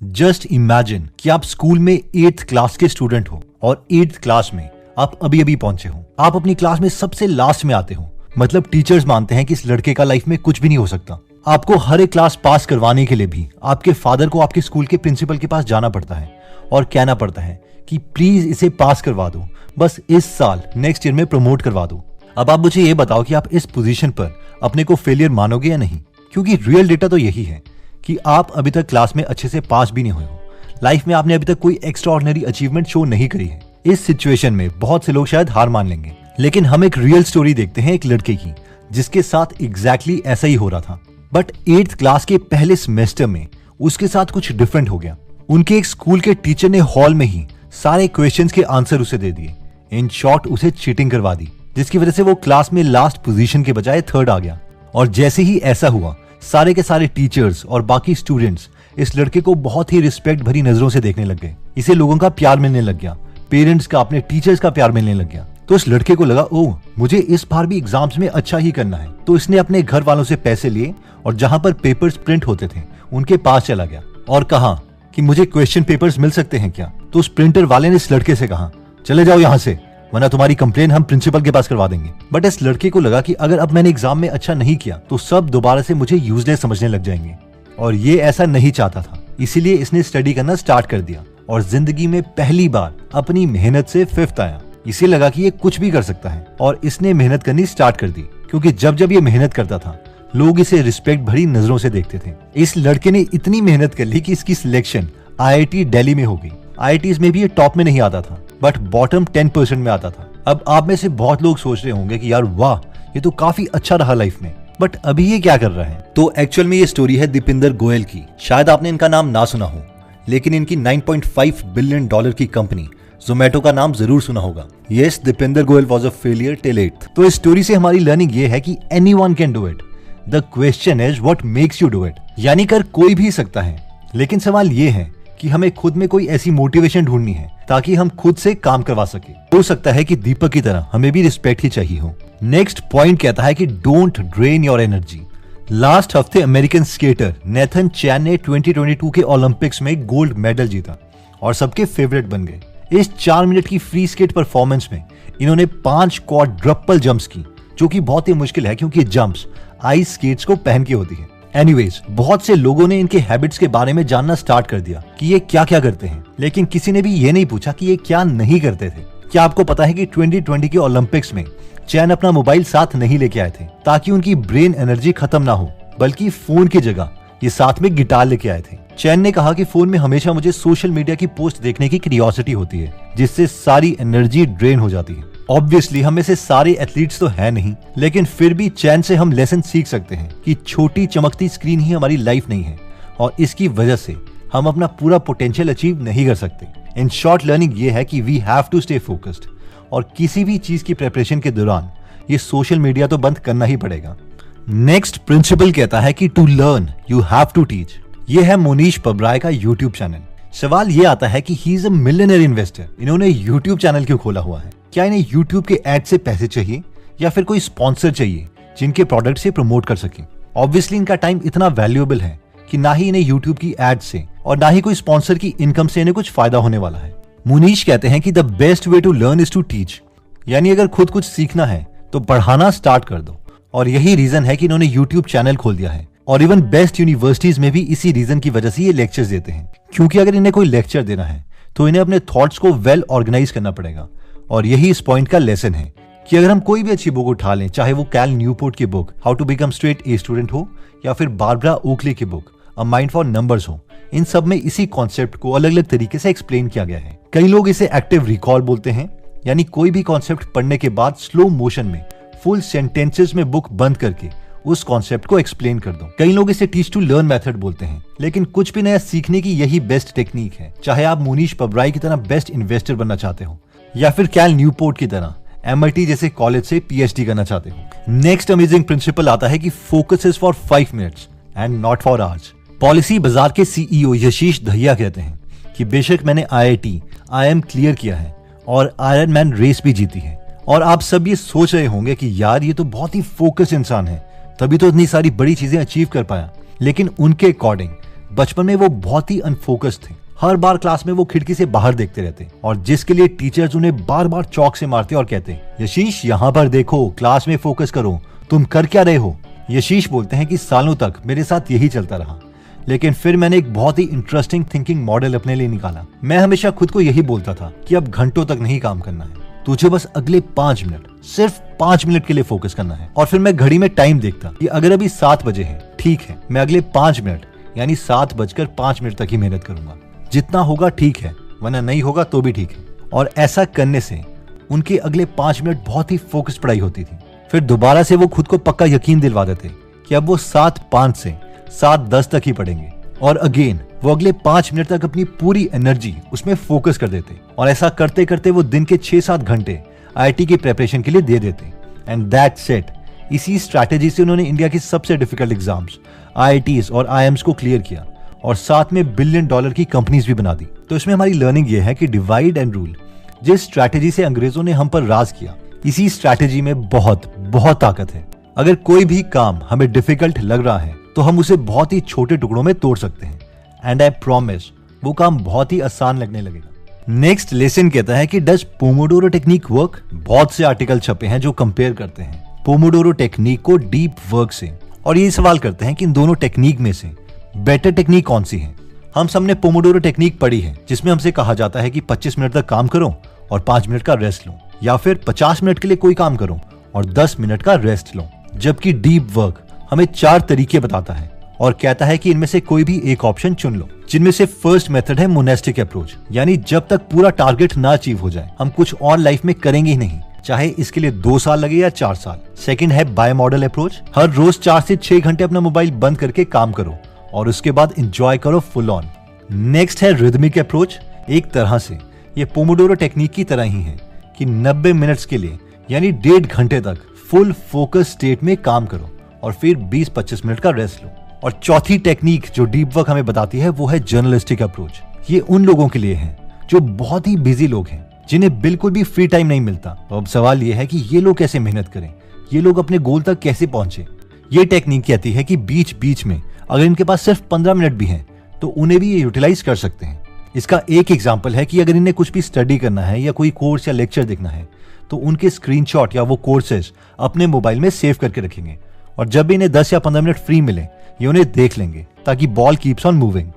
Just imagine कि आप school में 8th क्लास के स्टूडेंट हो और 8th क्लास में आप अभी अभी पहुंचे हो। आप अपनी क्लास में सबसे लास्ट में आते हो। मतलब टीचर्स मानते हैं कि इस लड़के का लाइफ में कुछ भी नहीं हो सकता। आपको हर एक क्लास पास करवाने के लिए भी आपके फादर को आपके स्कूल के प्रिंसिपल के पास जाना पड़ता है और कहना पड़ता है कि प्लीज इसे पास करवा दो, बस इस साल नेक्स्ट ईयर में प्रमोट करवा दो। अब आप मुझे ये बताओ कि आप इस पोजीशन पर अपने को फेलियर मानोगे या नहीं, क्योंकि रियल डेटा तो यही है कि आप अभी तक क्लास में अच्छे से पास भी नहीं हुए हो। लाइफ में आपने अभी तक कोई एक्स्ट्राऑर्डिनरी अचीवमेंट शो नहीं करी है। इस सिचुएशन में बहुत से लोग शायद हार मान लेंगे, लेकिन हम एक रियल स्टोरी देखते हैं एक लड़के की जिसके साथ एग्जैक्टली ऐसा ही हो रहा था। बट 8th क्लास के पहले सेमेस्टर में उसके साथ कुछ डिफरेंट हो गया। उनके एक स्कूल के टीचर ने हॉल में ही सारे क्वेश्चंस के आंसर उसे दे दिए। इन शॉर्ट उसे चीटिंग करवा दी, जिसकी वजह से वो क्लास में लास्ट पोजीशन के बजाय 3rd आ गया। और जैसे ही ऐसा हुआ, सारे के सारे टीचर्स और बाकी स्टूडेंट्स इस लड़के को बहुत ही रिस्पेक्ट भरी नजरों से देखने लग गए। इसे लोगों का प्यार मिलने लग गया, पेरेंट्स का, अपने टीचर्स का प्यार मिलने लग गया। तो इस लड़के को लगा, ओह मुझे इस बार भी एग्जाम्स में अच्छा ही करना है। तो इसने अपने घर वालों से पैसे लिए और जहां पर पेपर्स प्रिंट होते थे उनके पास चला गया और कहा कि मुझे क्वेश्चन पेपर्स मिल सकते हैं क्या। तो उस प्रिंटर वाले ने इस लड़के से कहा, चले जाओ यहाँ से, वरना तुम्हारी कंप्लेन हम प्रिंसिपल के पास करवा देंगे। बट इस लड़के को लगा कि अगर अब मैंने एग्जाम में अच्छा नहीं किया तो सब दोबारा से मुझे यूजलेस समझने लग जाएंगे, और ये ऐसा नहीं चाहता था। इसीलिए इसने स्टडी करना स्टार्ट कर दिया और जिंदगी में पहली बार अपनी मेहनत से 5th आया। इसे लगा कि ये कुछ भी कर सकता है और इसने मेहनत करनी स्टार्ट कर दी, क्योंकि जब जब ये मेहनत करता था लोग इसे रिस्पेक्ट भरी नजरों से देखते थे। इस लड़के ने इतनी मेहनत कर ली कि इसकी सिलेक्शन IIT दिल्ली में हो गई। IITs में भी ये टॉप में नहीं आता था, बट बॉटम 10% में आता था। अब आप में से बहुत लोग सोच रहे होंगे कि यार वाह, ये तो काफी अच्छा रहा लाइफ में, बट अभी ये क्या कर रहा है। तो एक्चुअल में ये स्टोरी है दीपिंदर गोयल की। शायद आपने इनका नाम ना सुना हो, लेकिन इनकी $9.5 बिलियन की कंपनी जोमेटो का नाम जरूर सुना होगा। Yes, Deepinder Goyal was a failure till 8th। तो इस स्टोरी से हमारी लर्निंग ये है कि anyone can do it, the question is what makes you do it. यानी कर कोई भी सकता है, लेकिन सवाल ये है कि हमें खुद में कोई ऐसी मोटिवेशन ढूंढनी है ताकि हम खुद से काम करवा सके। हो सकता है कि दीपक की तरह हमें भी रिस्पेक्ट ही चाहिए हो। नेक्स्ट पॉइंट कहता है कि don't drain your energy. Last हफ्ते अमेरिकन स्केटर नेथन चैन ने 2022 के ओलंपिक्स में गोल्ड मेडल जीता और सबके फेवरेट बन गए। इस 4 मिनट की फ्री स्केट परफॉर्मेंस में इन्होंने 5 क्वाड्रपल जंप्स की, जो कि बहुत ही मुश्किल है क्योंकि जंप्स आइस स्केट्स को पहन के होती है। एनीवेज, बहुत से लोगों ने इनके हैबिट्स के बारे में जानना स्टार्ट कर दिया कि ये क्या क्या करते हैं, लेकिन किसी ने भी ये नहीं पूछा कि ये क्या नहीं करते थे। क्या आपको पता है कि 2020 के ओलंपिक्स में चैन अपना मोबाइल साथ नहीं लेके आए थे ताकि उनकी ब्रेन एनर्जी खत्म ना हो, बल्कि फोन की जगह ये साथ में गिटार लेके आए थे। चैन ने कहा कि फोन में हमेशा मुझे सोशल मीडिया की पोस्ट देखने की क्यूरियोसिटी होती है, जिससे सारी एनर्जी ड्रेन हो जाती है। ऑब्वियसली हम में से सारे एथलीट्स तो है नहीं, लेकिन फिर भी चैन से हम लेसन सीख सकते हैं कि छोटी चमकती स्क्रीन ही हमारी लाइफ नहीं है और इसकी वजह से हम अपना पूरा पोटेंशियल अचीव नहीं कर सकते। इन शॉर्ट लर्निंग ये है कि we have to stay focused, और किसी भी चीज की प्रिपरेशन के दौरान ये सोशल मीडिया तो बंद करना ही पड़ेगा। नेक्स्ट प्रिंसिपल कहता है कि to learn you have to teach. ये है मोनीश पबराय का यूट्यूब चैनल। सवाल ये आता है कि he is a millionaire investor, इन्होंने यूट्यूब चैनल क्यों खोला हुआ है? क्या इन्हें यूट्यूब के एड से पैसे चाहिए या फिर कोई स्पॉन्सर चाहिए जिनके प्रोडक्ट से प्रमोट कर सके? ऑब्वियसली इनका टाइम इतना वैल्यूएबल है कि ना ही इन्हें यूट्यूब की एड से और ना ही कोई स्पॉन्सर की इनकम से इन्हें कुछ फायदा होने वाला है। मुनीश कहते हैं कि the best way to learn is to teach, यानी अगर खुद कुछ सीखना है तो पढ़ाना स्टार्ट कर दो। और यही रीजन है कि इन्होंने यूट्यूब चैनल खोल दिया है, और इवन बेस्ट यूनिवर्सिटीज में भी इसी रीजन की वजह से ये लेक्चर्स देते हैं। क्योंकि अगर इन्हें कोई लेक्चर देना है तो इन्हें अपने थॉट्स को वेल ऑर्गेनाइज करना पड़ेगा, और यही इस पॉइंट का लेसन है कि अगर हम कोई भी अच्छी बुक उठा लें, चाहे वो कैल न्यूपोर्ट की book how to become straight A student हो या फिर बारबरा ओकली की book a mind for numbers हो, इन सब में इसी कॉन्सेप्ट को अलग अलग तरीके से एक्सप्लेन किया गया है। कई लोग इसे एक्टिव रिकॉल बोलते हैं, यानी कोई भी कॉन्सेप्ट पढ़ने के बाद स्लो मोशन में फुल सेंटेंसेस में बुक बंद करके उस कॉन्सेप्ट को एक्सप्लेन कर दो। कई लोग इसे टीच टू लर्न मेथड बोलते हैं, लेकिन कुछ भी नया सीखने की यही बेस्ट टेक्निक है। चाहे आप मोनीश पबराई की तरह बेस्ट इन्वेस्टर बनना चाहते हो या फिर कैल न्यूपोर्ट की तरह MIT जैसे कॉलेज से PhD करना चाहते हो। नेक्स्ट अमेजिंग प्रिंसिपल आता है कि focus is for 5 minutes and not for hours. Policy बाजार के CEO यशीश दहिया कहते हैं कि बेशक मैंने IIT IIM क्लियर किया है और आयरन मैन रेस भी जीती है, और आप सब ये सोच रहे होंगे कि यार ये तो बहुत ही फोकस इंसान है, तभी तो इतनी सारी बड़ी चीजें अचीव कर पाया। लेकिन उनके अकॉर्डिंग बचपन में वो बहुत ही अनफोकस्ड थे। हर बार क्लास में वो खिड़की से बाहर देखते रहते और जिसके लिए टीचर्स उन्हें बार बार चौक से मारते और कहते, यशीश यहाँ पर देखो, क्लास में फोकस करो, तुम कर क्या रहे हो। यशीश बोलते हैं कि सालों तक मेरे साथ यही चलता रहा, लेकिन फिर मैंने एक बहुत ही इंटरेस्टिंग थिंकिंग मॉडल अपने लिए निकाला। मैं हमेशा खुद को यही बोलता था कि अब घंटों तक नहीं काम करना है, तुझे बस अगले 5 मिनट, सिर्फ 5 मिनट के लिए फोकस करना है। और फिर मैं घड़ी में टाइम देखता कि अगर अभी 7 बजे है, ठीक है, मैं अगले 5 मिनट यानी 7:05 तक ही मेहनत करूंगा। जितना होगा ठीक है, वरना नहीं होगा तो भी ठीक है। और ऐसा करने से उनके अगले 5 मिनट बहुत ही फोकस पढ़ाई होती थी। फिर दोबारा से वो खुद को पक्का यकीन दिलवा देते कि अब वो 7:05 से 7:10 तक ही पढ़ेंगे। और अगेन वो अगले 5 मिनट तक अपनी पूरी एनर्जी उसमें फोकस कर देते और ऐसा करते करते वो दिन के 6-7 घंटे आईआईटी की प्रिपरेशन के लिए दे देते। And that's it. इसी स्ट्रैटेजी से उन्होंने इंडिया की सबसे डिफिकल्ट एग्जाम्स, आईआईटीज और आईएम्स को क्लियर किया और साथ में $1 बिलियन की कंपनीज भी बना दी। तो इसमें हमारी लर्निंग ये है कि डिवाइड एंड रूल, जिस स्ट्रैटेजी से अंग्रेजों ने हम पर राज किया, इसी स्ट्रैटेजी में बहुत बहुत ताकत है। अगर कोई भी काम हमें डिफिकल्ट लग रहा है तो हम उसे बहुत ही छोटे टुकड़ों में तोड़ सकते हैं। एंड आई प्रॉमिस वो काम बहुत ही आसान लगने लगेगा। नेक्स्ट लेसन कहता है कि डज पोमोडोरो टेक्निक वर्क। बहुत से आर्टिकल छपे हैं जो कंपेयर करते हैं पोमोडोरो टेक्निक को डीप वर्क से, और ये सवाल करते हैं कि इन दोनों टेक्निक में से बेटर टेक्निक कौन सी है। हम सबने पोमोडोरो टेक्निक पढ़ी है, जिसमें हमसे कहा जाता है कि 25 मिनट तक काम करो और 5 मिनट का रेस्ट लो, या फिर 50 मिनट के लिए कोई काम करो और 10 मिनट का रेस्ट लो। जबकि डीप वर्क हमें 4 तरीके बताता है और कहता है कि इनमें से कोई भी एक ऑप्शन चुन लो, जिनमें से फर्स्ट मेथड है मोनेस्टिक अप्रोच, यानी जब तक पूरा टारगेट ना अचीव हो जाए हम कुछ और लाइफ में करेंगे ही नहीं, चाहे इसके लिए 2 साल लगे या 4 साल। सेकंड है बाय मॉडल अप्रोच, हर रोज 4 से 6 घंटे अपना मोबाइल बंद करके काम करो और उसके बाद एंजॉय करो फुल ऑन। नेक्स्ट है रिदमिक अप्रोच। एक तरह से ये पोमोडोरो टेक्निक की तरह ही है कि 90 मिनट्स के लिए यानी 1.5 घंटे तक फुल फोकस स्टेट में काम करो और फिर 20-25 मिनट का रेस्ट लो। और चौथी टेक्निक जो डीप वर्क हमें बताती है वो है जर्नलिस्टिक अप्रोच। ये उन लोगों के लिए है जो बहुत ही बिजी लोग हैं, जिन्हें बिल्कुल भी फ्री टाइम नहीं मिलता। तो अब सवाल ये है कि ये लोग कैसे मेहनत करें, ये लोग अपने गोल तक कैसे पहुंचे। ये टेक्निक कहती है कि बीच बीच में अगर इनके पास सिर्फ 15 मिनट भी हैं तो उन्हें भी ये यूटिलाइज कर सकते हैं। इसका एक एग्जाम्पल है कि अगर इन्हें कुछ भी स्टडी करना है या कोई कोर्स या लेक्चर देखना है तो उनके स्क्रीनशॉट या वो कोर्सेज अपने मोबाइल में सेव करके रखेंगे और जब भी इन्हें 10 या 15 मिनट फ्री मिले ये उन्हें देख लेंगे, ताकि बॉल कीप्स ऑन मूविंग।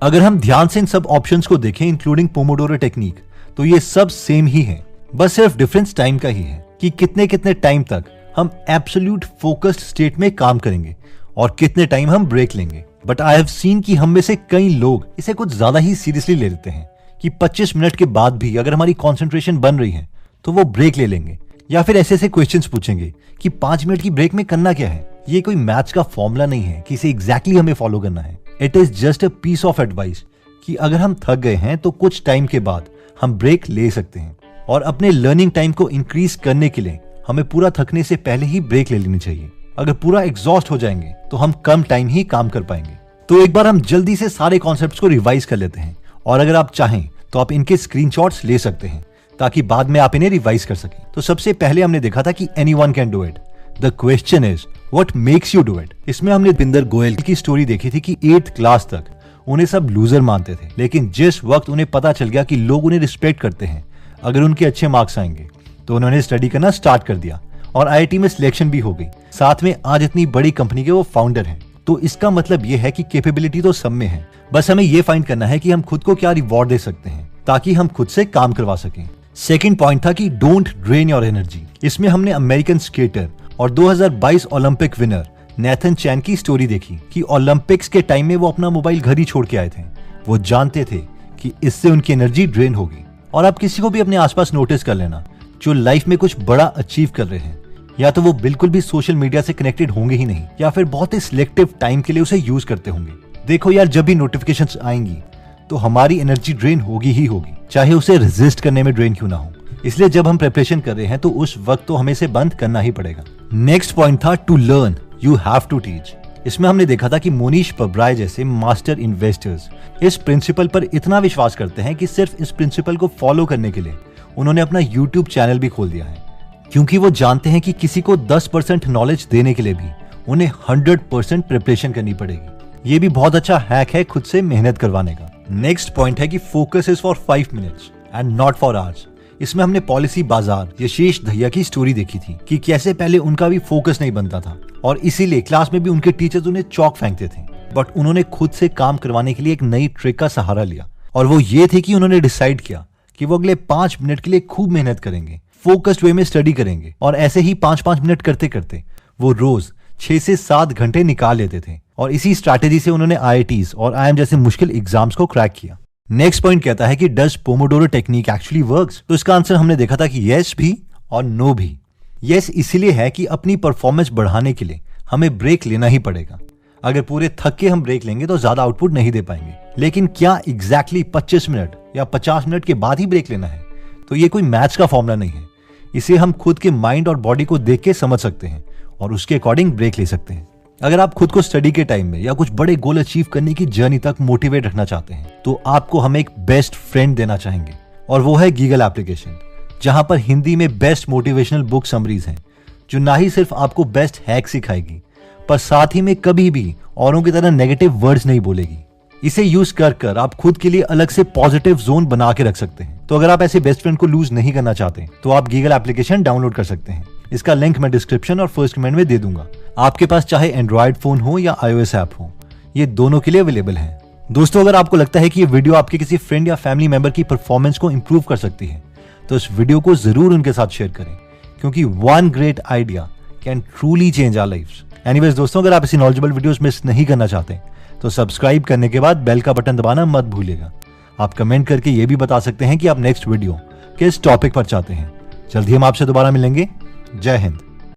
अगर हम ध्यान से इन सब ऑप्शंस को देखें इंक्लूडिंग पोमोडोरो टेक्निक, तो ये सब सेम ही है, बस सिर्फ डिफरेंस टाइम का ही है कि कितने कितने टाइम तक हम एब्सोल्यूट फोकस्ड स्टेट में काम करेंगे और कितने टाइम हम ब्रेक लेंगे। बट आई हैव सीन कि हम में से कई लोग इसे कुछ ज्यादा ही सीरियसली ले लेते हैं कि 25 मिनट के बाद भी अगर हमारी कंसंट्रेशन बन रही है तो वो ब्रेक ले लेंगे, या फिर ऐसे ऐसे क्वेश्चंस पूछेंगे कि 5 मिनट की ब्रेक में करना क्या है। ये कोई मैथ्स का फॉर्मूला नहीं है कि इसे एग्जैक्टली हमें फॉलो करना है। It is just a piece of advice कि अगर हम थक गए हैं तो कुछ टाइम के बाद हम ब्रेक ले सकते हैं, और अपने लर्निंग टाइम को इंक्रीज करने के लिए हमें पूरा थकने से पहले ही ब्रेक ले लेनी चाहिए। अगर पूरा एग्जॉस्ट हो जाएंगे तो हम कम टाइम ही काम कर पाएंगे। तो एक बार हम जल्दी से सारे कॉन्सेप्ट्स को रिवाइज कर लेते हैं, और अगर आप चाहें तो आप इनके स्क्रीनशॉट्स ले सकते हैं ताकि बाद में आप इन्हें रिवाइज कर सकें। तो सबसे पहले हमने देखा था कि anyone can do it, the question is what makes you do it. इसमें हमने बिंदर गोयल की स्टोरी देखी थी कि 8th क्लास तक उन्हें सब लूजर मानते थे, लेकिन जिस वक्त उन्हें पता चल गया कि लोग उन्हें रिस्पेक्ट करते हैं अगर उनके अच्छे मार्क्स आएंगे, तो उन्होंने स्टडी करना स्टार्ट कर दिया और आईआईटी में सिलेक्शन भी हो गई। साथ में आज इतनी बड़ी कंपनी के वो फाउंडर हैं। तो इसका मतलब ये है कि कैपेबिलिटी तो सब में है, बस हमें ये फाइंड करना है कि हम खुद को क्या रिवॉर्ड दे सकते हैं ताकि हम खुद से काम करवा सकें। सेकंड पॉइंट था कि डोंट ड्रेन योर एनर्जी। इसमें हमने अमेरिकन स्केटर और 2022 ओलंपिक विनर नेथन चैन की स्टोरी देखी कि ओलंपिक्स के टाइम में वो अपना मोबाइल घर ही छोड़ के आए थे। वो जानते थे कि इससे उनकी एनर्जी ड्रेन होगी। और आप किसी को भी अपने आसपास नोटिस कर लेना जो लाइफ में कुछ बड़ा अचीव कर रहे हैं, या तो वो बिल्कुल भी सोशल मीडिया से कनेक्टेड होंगे ही नहीं, या फिर बहुत ही सिलेक्टिव टाइम के लिए उसे यूज करते होंगे। देखो यार, जब भी नोटिफिकेशंस आएंगी तो हमारी एनर्जी ड्रेन होगी ही होगी, चाहे उसे रेजिस्ट करने में ड्रेन क्यों ना हो। इसलिए जब हम प्रिपरेशन कर रहे हैं तो उस वक्त तो हमें इसे बंद करना ही पड़ेगा। नेक्स्ट पॉइंट था to learn you have to teach. इसमें हमने देखा था कि मोनीश पब्राय जैसे मास्टर इन्वेस्टर्स इस प्रिंसिपल पर इतना विश्वास करते हैं कि सिर्फ इस प्रिंसिपल को फॉलो करने के लिए उन्होंने अपना यूट्यूब चैनल भी खोल दिया है, क्योंकि वो जानते हैं कि किसी को 10% नॉलेज देने के लिए भी उन्हें 100% प्रिपरेशन करनी पड़ेगी। ये भी बहुत अच्छा हैक है खुद से मेहनत करवाने का। नेक्स्ट पॉइंट है कि focus is for 5 minutes and not for hours. इसमें हमने पॉलिसी बाजार यशेश दहिया की स्टोरी देखी थी कि कैसे पहले उनका भी फोकस नहीं बनता था और इसीलिए क्लास में भी उनके टीचर्स उन्हें चौक फेंकते थे, बट उन्होंने खुद से काम करवाने के लिए एक नई ट्रिक का सहारा लिया और वो ये थे कि उन्होंने डिसाइड किया कि वो अगले 5 मिनट के लिए खूब मेहनत करेंगे, फोकस्ड वे में स्टडी करेंगे और ऐसे ही 5-5 मिनट करते करते वो रोज 6 से 7 घंटे निकाल लेते थे और इसी स्ट्रैटेजी से उन्होंने IITs और IIM जैसे मुश्किल एग्जाम्स को क्रैक किया। नेक्स्ट पॉइंट कहता है कि does Pomodoro technique actually works? तो इसका आंसर हमने देखा था कि यस भी और नो भी। यस इसीलिए है कि अपनी परफॉर्मेंस बढ़ाने के लिए हमें ब्रेक लेना ही पड़ेगा। अगर पूरे थक के हम ब्रेक लेंगे तो ज्यादा आउटपुट नहीं दे पाएंगे, लेकिन क्या एग्जैक्टली 25 मिनट या 50 मिनट के बाद ही ब्रेक लेना है? तो ये कोई मैथ्स का फॉर्मूला नहीं है। इसे हम खुद के माइंड और बॉडी को देख के समझ सकते हैं और उसके अकॉर्डिंग ब्रेक ले सकते हैं। अगर आप खुद को स्टडी के टाइम में या कुछ बड़े गोल अचीव करने की जर्नी तक मोटिवेट रखना चाहते हैं तो आपको हम एक बेस्ट फ्रेंड देना चाहेंगे और वो है गीगल एप्लीकेशन, जहां पर हिंदी में बेस्ट मोटिवेशनल बुक समरीज हैं, जो ना ही सिर्फ आपको बेस्ट हैक सिखाएगी पर साथ ही में कभी भी औरों की तरह नेगेटिव वर्ड्स नहीं बोलेगी। इसे यूज कर आप खुद के लिए अलग से पॉजिटिव जोन बना के रख सकते हैं। तो अगर आप ऐसे बेस्ट फ्रेंड को लूज नहीं करना चाहते तो आप गीगल एप्लीकेशन डाउनलोड कर सकते हैं। इसका लिंक मैं डिस्क्रिप्शन और फर्स्ट कमेंट में दे दूंगा। आपके पास चाहे एंड्रॉइड फोन हो या iOS ऐप हो, ये दोनों के लिए अवेलेबल है। दोस्तों, अगर आपको लगता है कि ये वीडियो आपके किसी फ्रेंड या फैमिली मेंबर की परफॉर्मेंस को इंप्रूव कर सकती है तो इस वीडियो को जरूर उनके साथ शेयर करें, क्योंकि one great idea can truly change our lives. Anyways दोस्तों, अगर आप ऐसी नॉलेजेबल वीडियोस मिस नहीं करना चाहते तो सब्सक्राइब करने के बाद बेल का बटन दबाना मत भूलिएगा। आप कमेंट करके ये भी बता सकते हैं कि आप नेक्स्ट वीडियो किस टॉपिक पर चाहते हैं। जल्दी हम आपसे दोबारा मिलेंगे। जय हिंद।